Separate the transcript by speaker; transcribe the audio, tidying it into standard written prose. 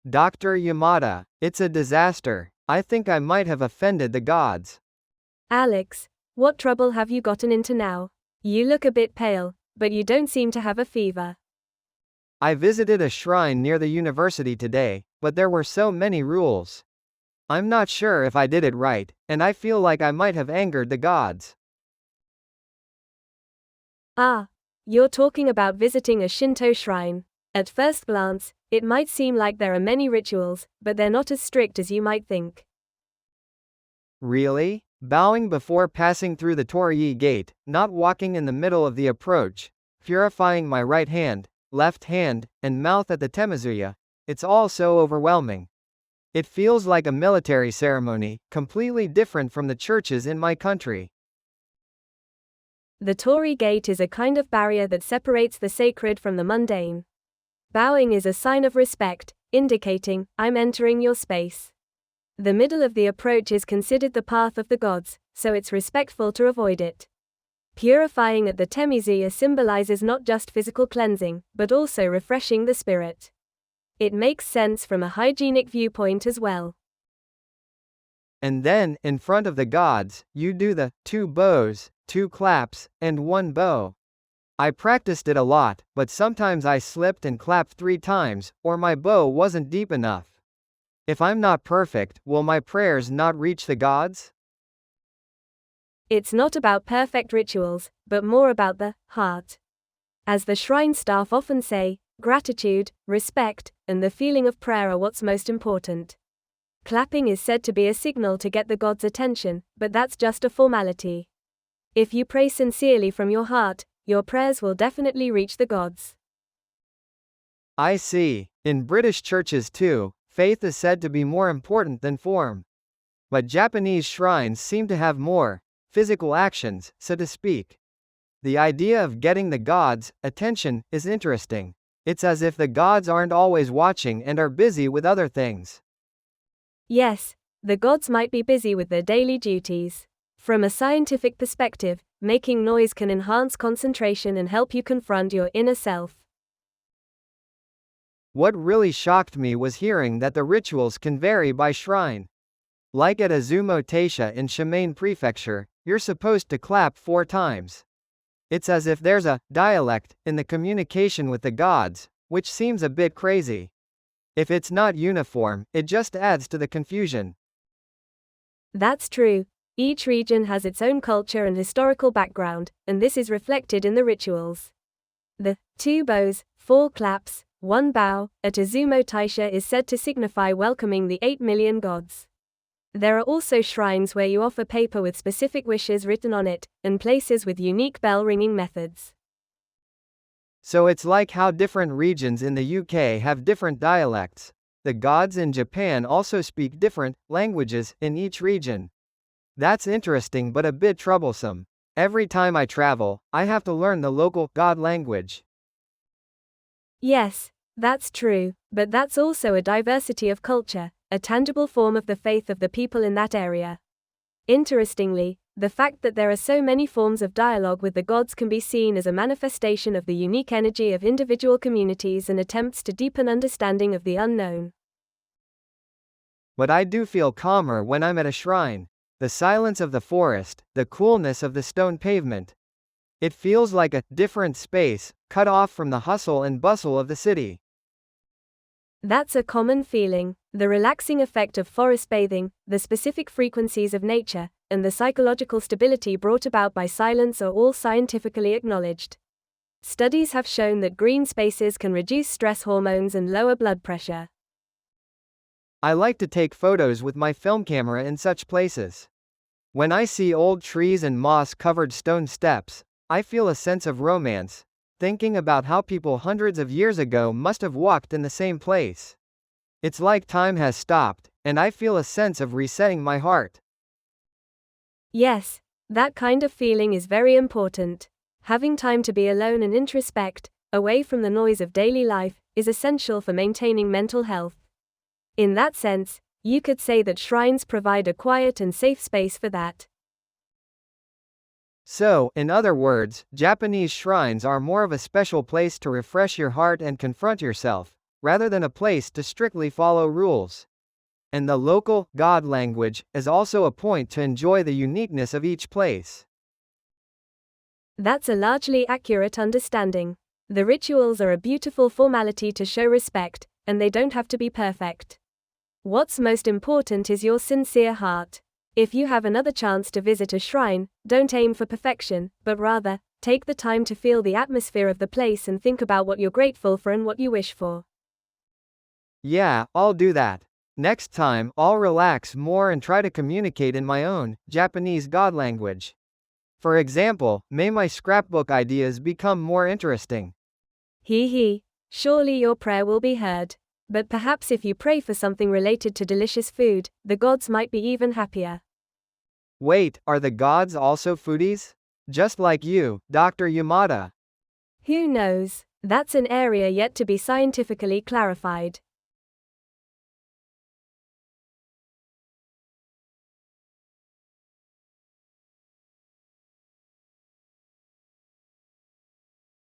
Speaker 1: Dr. Yamada, it's a disaster. I think I might have offended the gods.
Speaker 2: Alex, what trouble have you gotten into now? You look a bit pale, but you don't seem to have a fever.
Speaker 1: I visited a shrine near the university today, but there were so many rules. I'm not sure if I did it right, and I feel like I might have angered the gods.
Speaker 2: Ah, you're talking about visiting a Shinto shrine. At first glance, it might seem like there are many rituals, but they're not as strict as you might think.
Speaker 1: Really? Bowing before passing through the torii gate, not walking in the middle of the approach, purifying my right hand, left hand, and mouth at the temazuya, it's all so overwhelming. It feels like a military ceremony, completely different from the churches in my country.
Speaker 2: The torii gate is a kind of barrier that separates the sacred from the mundane. Bowing is a sign of respect, indicating, I'm entering your space. The middle of the approach is considered the path of the gods, so it's respectful to avoid it. Purifying at the temizuya symbolizes not just physical cleansing, but also refreshing the spirit. It makes sense from a hygienic viewpoint as well.
Speaker 1: And then, in front of the gods, you do the 2 bows, 2 claps, and 1 bow. I practiced it a lot, but sometimes I slipped and clapped 3 times, or my bow wasn't deep enough. If I'm not perfect, will my prayers not reach the gods?
Speaker 2: It's not about perfect rituals, but more about the heart. As the shrine staff often say, gratitude, respect, and the feeling of prayer are what's most important. Clapping is said to be a signal to get the gods' attention, but that's just a formality. If you pray sincerely from your heart, your prayers will definitely reach the gods.
Speaker 1: I see. In British churches too, faith is said to be more important than form. But Japanese shrines seem to have more physical actions, so to speak. The idea of getting the gods' attention is interesting. It's as if the gods aren't always watching and are busy with other things.
Speaker 2: Yes, the gods might be busy with their daily duties. From a scientific perspective, making noise can enhance concentration and help you confront your inner self.
Speaker 1: What really shocked me was hearing that the rituals can vary by shrine. Like at Azumo Taisha in Shimane Prefecture, you're supposed to clap 4 times. It's as if there's a dialect in the communication with the gods, which seems a bit crazy. If it's not uniform, it just adds to the confusion.
Speaker 2: That's true. Each region has its own culture and historical background, and this is reflected in the rituals. The 2 bows, 4 claps, 1 bow at Azumo Taisha is said to signify welcoming the 8 million gods. There are also shrines where you offer paper with specific wishes written on it, and places with unique bell-ringing methods.
Speaker 1: So it's like how different regions in the UK have different dialects. The gods in Japan also speak different languages in each region. That's interesting but a bit troublesome. Every time I travel, I have to learn the local god language.
Speaker 2: Yes, that's true, but that's also a diversity of culture, a tangible form of the faith of the people in that area. Interestingly, the fact that there are so many forms of dialogue with the gods can be seen as a manifestation of the unique energy of individual communities and attempts to deepen understanding of the unknown.
Speaker 1: But I do feel calmer when I'm at a shrine. The silence of the forest, the coolness of the stone pavement. It feels like a different space, cut off from the hustle and bustle of the city.
Speaker 2: That's a common feeling. The relaxing effect of forest bathing, the specific frequencies of nature, and the psychological stability brought about by silence are all scientifically acknowledged. Studies have shown that green spaces can reduce stress hormones and lower blood pressure.
Speaker 1: I like to take photos with my film camera in such places. When I see old trees and moss-covered stone steps, I feel a sense of romance, thinking about how people hundreds of years ago must have walked in the same place. It's like time has stopped, and I feel a sense of resetting my heart.
Speaker 2: Yes, that kind of feeling is very important. Having time to be alone and introspect, away from the noise of daily life, is essential for maintaining mental health. In that sense, you could say that shrines provide a quiet and safe space for that.
Speaker 1: So, in other words, Japanese shrines are more of a special place to refresh your heart and confront yourself, rather than a place to strictly follow rules. And the local, God language, is also a point to enjoy the uniqueness of each place.
Speaker 2: That's a largely accurate understanding. The rituals are a beautiful formality to show respect, and they don't have to be perfect. What's most important is your sincere heart. If you have another chance to visit a shrine, don't aim for perfection, but rather, take the time to feel the atmosphere of the place and think about what you're grateful for and what you wish for.
Speaker 1: Yeah, I'll do that. Next time, I'll relax more and try to communicate in my own, Japanese God language. For example, may my scrapbook ideas become more interesting.
Speaker 2: Hee. Surely your prayer will be heard. But perhaps if you pray for something related to delicious food, the gods might be even happier.
Speaker 1: Wait, are the gods also foodies? Just like you, Dr. Yamada.
Speaker 2: Who knows? That's an area yet to be scientifically clarified.